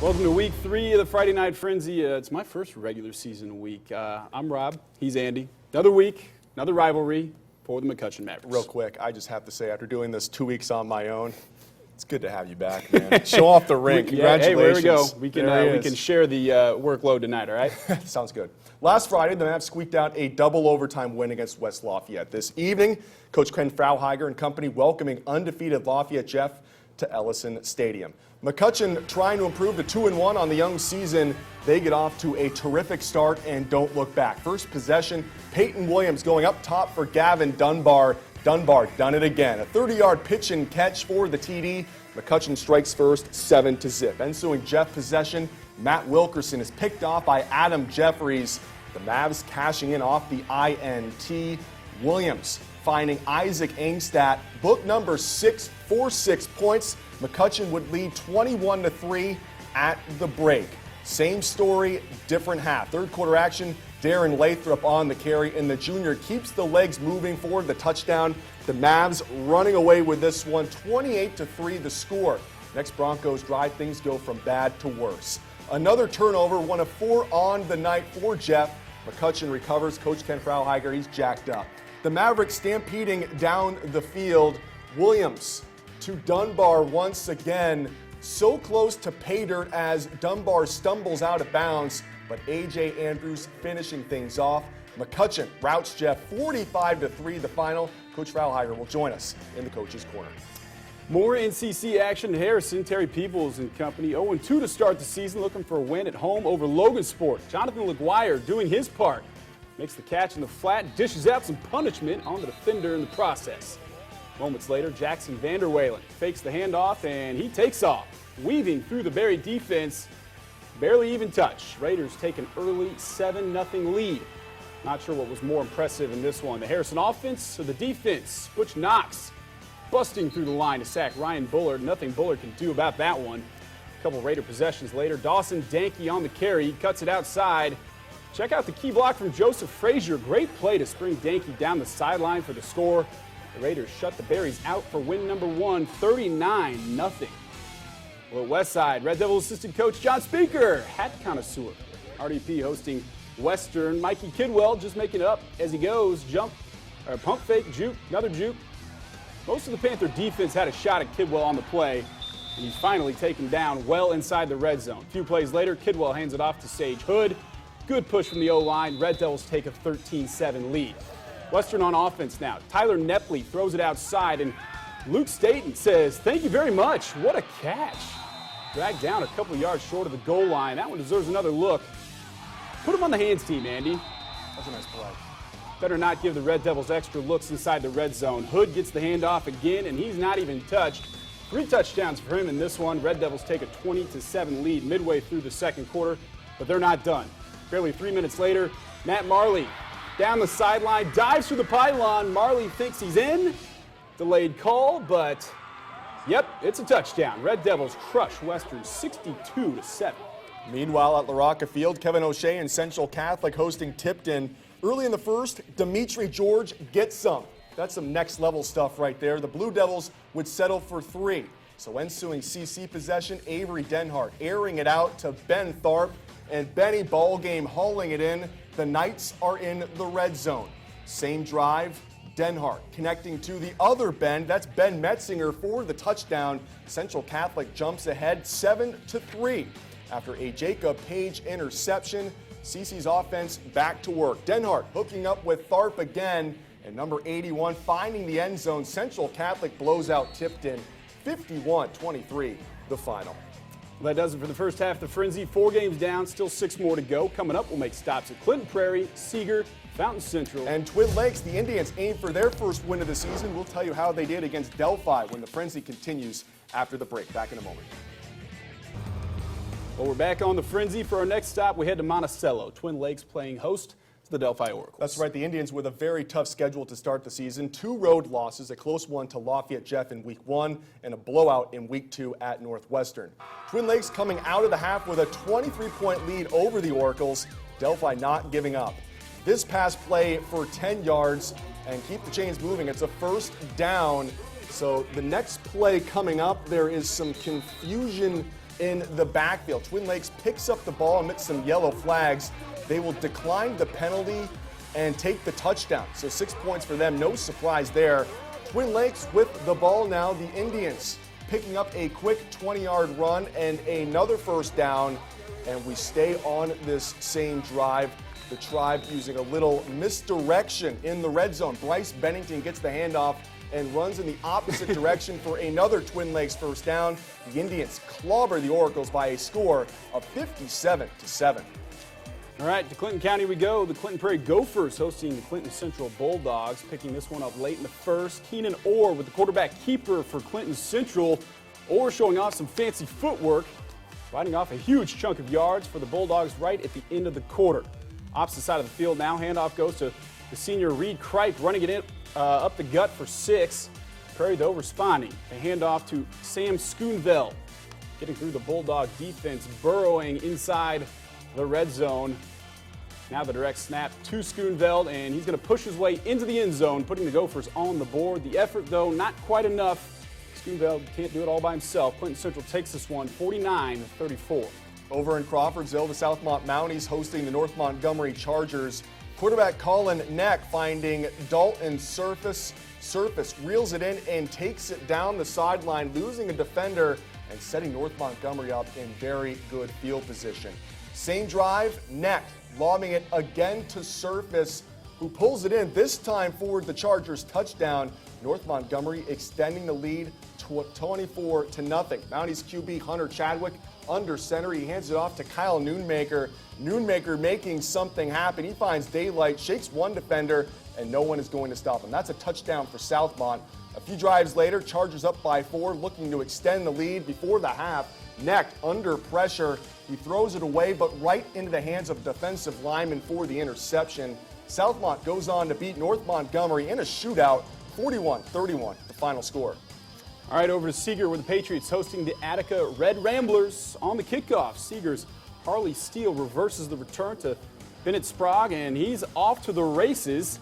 Welcome to week 3 of the Friday Night Frenzy. It's my first regular season week. I'm Rob. He's Andy. Another week, another rivalry for the McCutcheon Mavericks. Real quick, I just have to say, after doing this 2 weeks on my own, it's good to have you back, man. Show off the ring. Congratulations. Hey, there we go. We can share the workload tonight, all right? Sounds good. Last Friday, the Mavs squeaked out a double overtime win against West Lafayette. This evening, Coach Ken Frauheiger and company welcoming undefeated Lafayette Jeff to Ellison Stadium. McCutcheon trying to improve to 2-1 on the young season. They get off to a terrific start and don't look back. First possession, Peyton Williams going up top for Gavin Dunbar. Dunbar done it again. A 30-yard pitch and catch for the TD. McCutcheon strikes first, 7-0. Ensuing Jeff possession, Matt Wilkerson is picked off by Adam Jeffries. The Mavs cashing in off the INT. Williams finding Isaac Angstadt, book number 6 for 6 points. McCutcheon would lead 21-3 at the break. Same story, different half. Third quarter action, Darren Lathrop on the carry, and the junior keeps the legs moving forward. The touchdown, the Mavs running away with this one, 28-3 the score. Next Broncos drive, things go from bad to worse. Another turnover, one of 4 on the night for Jeff. McCutcheon recovers. Coach Ken Frauheiger, he's jacked up. The Mavericks stampeding down the field. Williams to Dunbar once again. So close to pay dirt as Dunbar stumbles out of bounds, but A.J. Andrews finishing things off. McCutcheon routs Jeff 45-3 the final. Coach Frauheiger will join us in the Coach's Corner. More NCC action at Harrison. Terry Peoples and company 0-2 to start the season, looking for a win at home over Logansport. Jonathan LaGuire doing his part. Makes the catch in the flat, dishes out some punishment on the defender in the process. Moments later, Jackson Vanderwalen fakes the handoff, and he takes off, weaving through the Berry defense. Barely even touch. Raiders take an early 7-0 lead. Not sure what was more impressive in this one, the Harrison offense or the defense. Butch Knox busting through the line to sack Ryan Bullard. Nothing Bullard can do about that one. A couple Raider possessions later, Dawson Danke on the carry. He cuts it outside. Check out the key block from Joseph Frazier. Great play to spring Danke down the sideline for the score. The Raiders shut the Berries out for win number 1, 39-0. Well, at Westside, Red Devil assistant coach John Speaker, hat connoisseur. RDP hosting Western. Mikey Kidwell just making it up as he goes. Pump fake, juke, another juke. Most of the Panther defense had a shot at Kidwell on the play, and he's finally taken down well inside the red zone. A few plays later, Kidwell hands it off to Sage Hood. Good push from the O-line. Red Devils take a 13-7 lead. Western on offense now. Tyler Nepley throws it outside, and Luke Staten says, "Thank you very much. What a catch." Dragged down a couple yards short of the goal line. That one deserves another look. Put him on the hands team, Andy. That's a nice play. Better not give the Red Devils extra looks inside the red zone. Hood gets the handoff again, and he's not even touched. 3 touchdowns for him in this one. Red Devils take a 20-7 lead midway through the second quarter, but they're not done. Barely 3 minutes later, Matt Marley down the sideline, dives through the pylon. Marley thinks he's in. Delayed call, but yep, it's a touchdown. Red Devils crush Western 62-7. Meanwhile, at LaRocca Field, Kevin O'Shea and Central Catholic hosting Tipton. Early in the first, Dimitri George gets some. That's some next-level stuff right there. The Blue Devils would settle for 3. So ensuing CC possession, Avery Denhart airing it out to Ben Tharp, and Benny Ballgame hauling it in. The Knights are in the red zone. Same drive, Denhart connecting to the other Ben. That's Ben Metzinger for the touchdown. Central Catholic jumps ahead 7-3. After a Jacob Page interception, CC's offense back to work. Denhart hooking up with Tharp again, and number 81 finding the end zone. Central Catholic blows out Tipton 51-23, the final. Well, that does it for the first half of the Frenzy. 4 games down, still 6 more to go. Coming up, we'll make stops at Clinton Prairie, Seeger, Fountain Central, and Twin Lakes. The Indians aim for their first win of the season. We'll tell you how they did against Delphi when the Frenzy continues after the break. Back in a moment. Well, we're back on the Frenzy. For our next stop, we head to Monticello. Twin Lakes playing host to the Delphi Oracles. That's right. The Indians with a very tough schedule to start the season. 2 road losses, a close one to Lafayette Jeff in week 1 and a blowout in week 2 at Northwestern. Twin Lakes coming out of the half with a 23-point lead over the Oracles. Delphi not giving up. This pass play for 10 yards and keep the chains moving. It's a first down. So the next play coming up, there is some confusion in the backfield. Twin Lakes picks up the ball amidst some yellow flags. They will decline the penalty and take the touchdown. So 6 points for them, no surprise there. Twin Lakes with the ball now. The Indians picking up a quick 20-yard run and another first down. And we stay on this same drive. The Tribe using a little misdirection in the red zone. Bryce Bennington gets the handoff and runs in the opposite direction for another Twin Lakes first down. The Indians clobber the Oracles by a score of 57-7. All right, to Clinton County we go. The Clinton Prairie Gophers hosting the Clinton Central Bulldogs, picking this one up late in the first. Keenan Orr with the quarterback keeper for Clinton Central. Orr showing off some fancy footwork, riding off a huge chunk of yards for the Bulldogs right at the end of the quarter. Opposite side of the field now, handoff goes to the senior Reed Kripe, running it in up the gut for 6. Prairie, though, responding. A handoff to Sam Schoonveld, getting through the Bulldog defense, burrowing inside the red zone. Now the direct snap to Schoonveld, and he's going to push his way into the end zone, putting the Gophers on the board. The effort, though, not quite enough. Schoonveld can't do it all by himself. Clinton Central takes this one 49-34. Over in Crawfordsville, the Southmont Mounties hosting the North Montgomery Chargers. Quarterback Colin Neck finding Dalton Surface, reels it in and takes it down the sideline, losing a defender and setting North Montgomery up in very good field position. Same drive, Neck lobbing it again to Surface, who pulls it in, this time for the Chargers touchdown. North Montgomery extending the lead 24-0. Mounties QB Hunter Chadwick under center. He hands it off to Kyle Noonmaker. Noonmaker making something happen. He finds daylight, shakes one defender, and no one is going to stop him. That's a touchdown for Southmont. A few drives later, Chargers up by 4, looking to extend the lead before the half. Neck under pressure. He throws it away, but right into the hands of defensive lineman for the interception. Southmont goes on to beat North Montgomery in a shootout, 41-31, the final score. All right, over to Seeger, where the Patriots hosting the Attica Red Ramblers on the kickoff. Seeger's Harley Steele reverses the return to Bennett Sprague, and he's off to the races.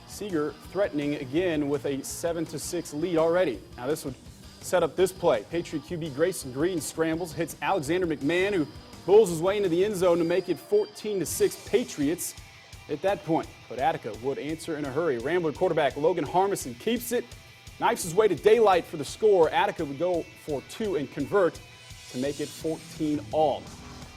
Seeger threatening again with a 7-6 lead already. Now this would set up this play. Patriot QB Grayson Green scrambles, hits Alexander McMahon, who bulls his way into the end zone to make it 14-6 Patriots at that point. But Attica would answer in a hurry. Rambler quarterback Logan Harmison keeps it, knifes his way to daylight for the score. Attica would go for 2 and convert to make it 14-all.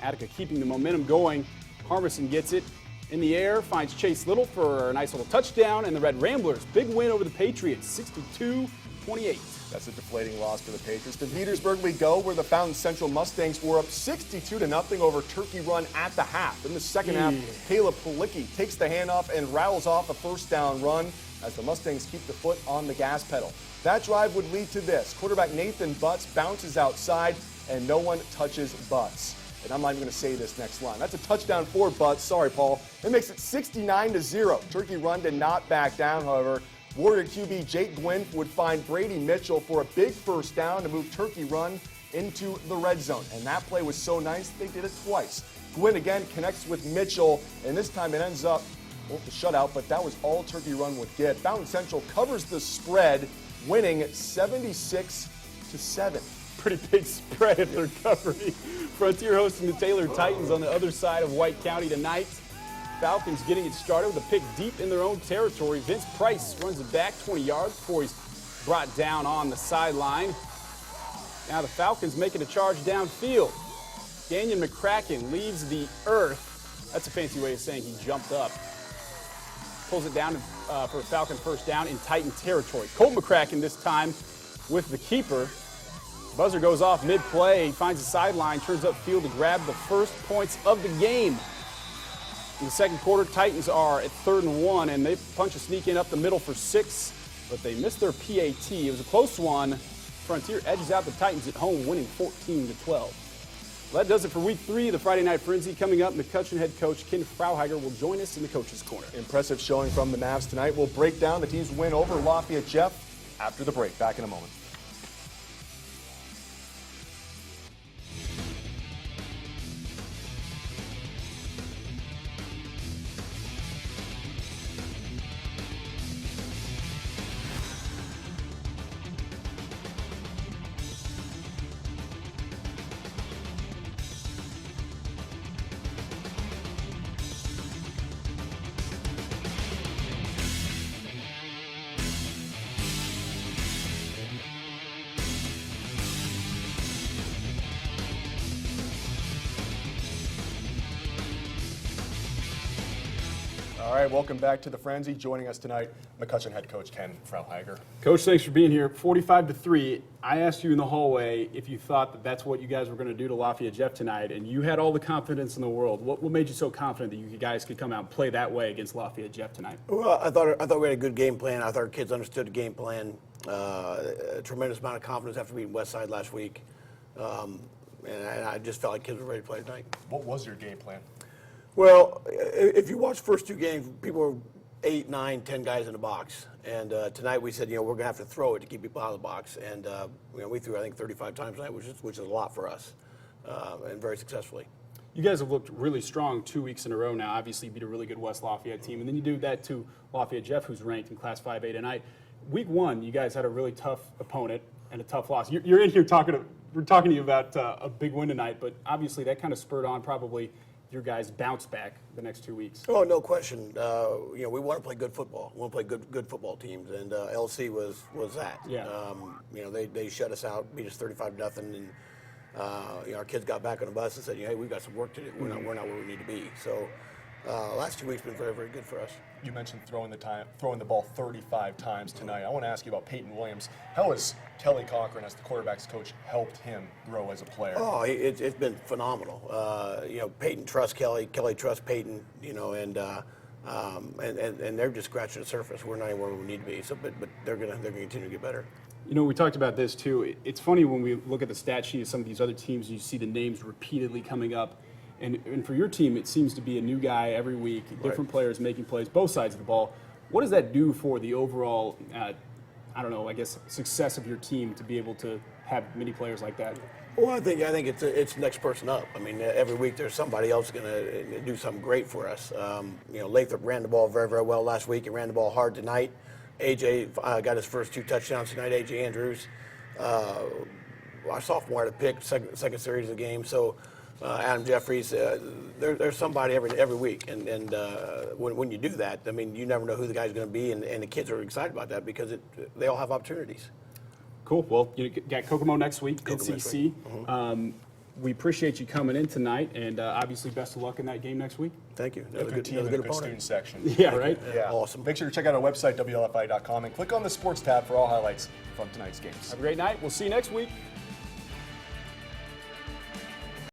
Attica keeping the momentum going. Harmison gets it in the air, finds Chase Little for a nice little touchdown, and the Red Ramblers, big win over the Patriots, 62-28. That's a deflating loss for the Patriots. To Petersburg we go, where the Fountain Central Mustangs were up 62-0 over Turkey Run at the half. In the second half, Caleb Palicki takes the handoff and rattles off a first down run as the Mustangs keep the foot on the gas pedal. That drive would lead to this. Quarterback Nathan Butts bounces outside, and no one touches Butts. And I'm not even going to say this next line. That's a touchdown for Butts. Sorry, Paul. It makes it 69-0. Turkey Run did not back down, however. Warrior QB Jake Gwynn would find Brady Mitchell for a big first down to move Turkey Run into the red zone. And that play was so nice, they did it twice. Gwynn again connects with Mitchell, and this time it ends up, well, the shutout, but that was all Turkey Run would get. Fountain Central covers the spread, winning 76-7. Pretty big spread if they're covering. Frontier hosting the Taylor Titans on the other side of White County tonight. Falcons getting it started with a pick deep in their own territory. Vince Price runs it back 20 yards before he's brought down on the sideline. Now the Falcons making a charge downfield. Daniel McCracken leaves the earth. That's a fancy way of saying he jumped up. Pulls it down for a Falcon first down in Titan territory. Colt McCracken this time with the keeper. Buzzer goes off mid-play. He finds the sideline, turns upfield to grab the first points of the game. In the second quarter, Titans are at 3rd and 1, and they punch a sneak in up the middle for 6, but they missed their PAT. It was a close one. Frontier edges out the Titans at home, winning 14-12. Well, that does it for Week 3 of the Friday Night Frenzy. Coming up, McCutcheon head coach Ken Frauheiger will join us in the Coach's Corner. Impressive showing from the Mavs tonight. We'll break down the team's win over Lafayette Jeff after the break. Back in a moment. All right, welcome back to the Frenzy. Joining us tonight, McCutcheon head coach Ken Frauheiger. Coach, thanks for being here. 45-3. I asked you in the hallway if you thought that that's what you guys were going to do to Lafayette Jeff tonight, and you had all the confidence in the world. What made you so confident that you guys could come out and play that way against Lafayette Jeff tonight? Well, I thought we had a good game plan. I thought our kids understood the game plan. A tremendous amount of confidence after beating Westside last week, and I just felt like kids were ready to play tonight. What was your game plan? Well, if you watch the first two games, people were 8, 9, 10 guys in the box. And tonight we said, we're going to have to throw it to keep people out of the box. And we threw, I think, 35 times tonight, which is a lot for us, and very successfully. You guys have looked really strong 2 weeks in a row now. Obviously, you beat a really good West Lafayette team. And then you do that to Lafayette Jeff, who's ranked in Class 5A tonight. Week 1, you guys had a really tough opponent and a tough loss. You're in here we're talking to you about a big win tonight, but obviously that kind of spurred on probably your guys bounce back the next 2 weeks. Oh, no question. We want to play good football. We want to play good football teams, and LC was that. Yeah. They shut us out, beat us 35-0, and our kids got back on the bus and said, hey, we've got some work to do. We're not where we need to be. So last 2 weeks have been very, very good for us. You mentioned throwing the ball 35 times tonight. I want to ask you about Peyton Williams. How has Kelly Cochran, as the quarterback's coach, helped him grow as a player? Oh, it's been phenomenal. Peyton trusts Kelly. Kelly trusts Peyton. And they're just scratching the surface. We're not anywhere we need to be. So, but they're gonna continue to get better. We talked about this too. It's funny when we look at the stat sheet of some of these other teams, you see the names repeatedly coming up. And for your team, it seems to be a new guy every week, different players making plays, both sides of the ball. What does that do for the overall, success of your team to be able to have many players like that? Well, I think it's next person up. I mean, every week there's somebody else going to do something great for us. Lathrop ran the ball very, very well last week. He ran the ball hard tonight. AJ got his first 2 touchdowns tonight. AJ Andrews, our sophomore, had a pick second series of the game. So. Adam Jeffries, there's somebody every week, and when you do that, I mean, you never know who the guy's going to be, and the kids are excited about that because they all have opportunities. Cool. Well, you got Kokomo next week, NCC. Mm-hmm. We appreciate you coming in tonight, and obviously best of luck in that game next week. Thank you. A good team and a good student section. Yeah, right? Yeah. Awesome. Make sure to check out our website, WLFI.com, and click on the sports tab for all highlights from tonight's games. Have a great night. We'll see you next week.